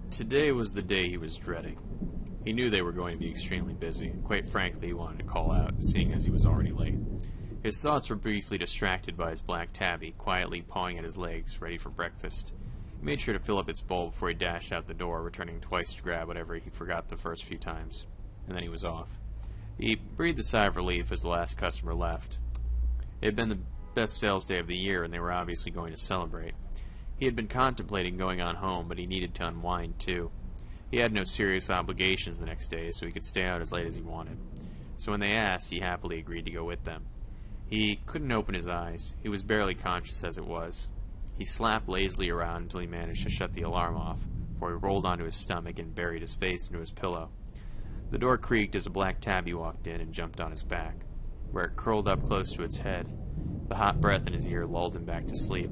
Today was the day he was dreading. He knew they were going to be extremely busy, and quite frankly he wanted to call out, seeing as he was already late. His thoughts were briefly distracted by his black tabby, quietly pawing at his legs, ready for breakfast. He made sure to fill up its bowl before he dashed out the door, returning twice to grab whatever he forgot the first few times. And then he was off. He breathed a sigh of relief as the last customer left. It had been the best sales day of the year, and they were obviously going to celebrate. He had been contemplating going on home, but he needed to unwind, too. He had no serious obligations the next day, so he could stay out as late as he wanted. So when they asked, he happily agreed to go with them. He couldn't open his eyes. He was barely conscious as it was. He slapped lazily around until he managed to shut the alarm off, before he rolled onto his stomach and buried his face into his pillow. The door creaked as a black tabby walked in and jumped on his back, where it curled up close to its head. The hot breath in his ear lulled him back to sleep.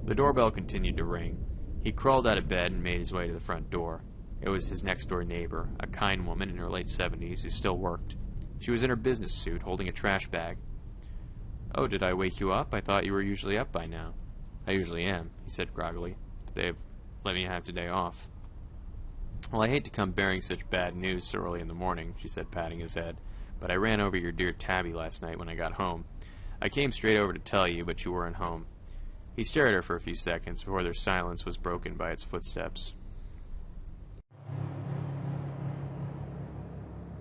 The doorbell continued to ring. He crawled out of bed and made his way to the front door. It was his next-door neighbor, a kind woman in her late 70s who still worked. She was in her business suit, holding a trash bag. "Oh, did I wake you up? I thought you were usually up by now." "I usually am," he said groggily. "They've let me have today off." "Well, I hate to come bearing such bad news so early in the morning," she said, patting his head, "but I ran over your dear Tabby last night when I got home. I came straight over to tell you, but you weren't home." He stared at her for a few seconds before their silence was broken by its footsteps.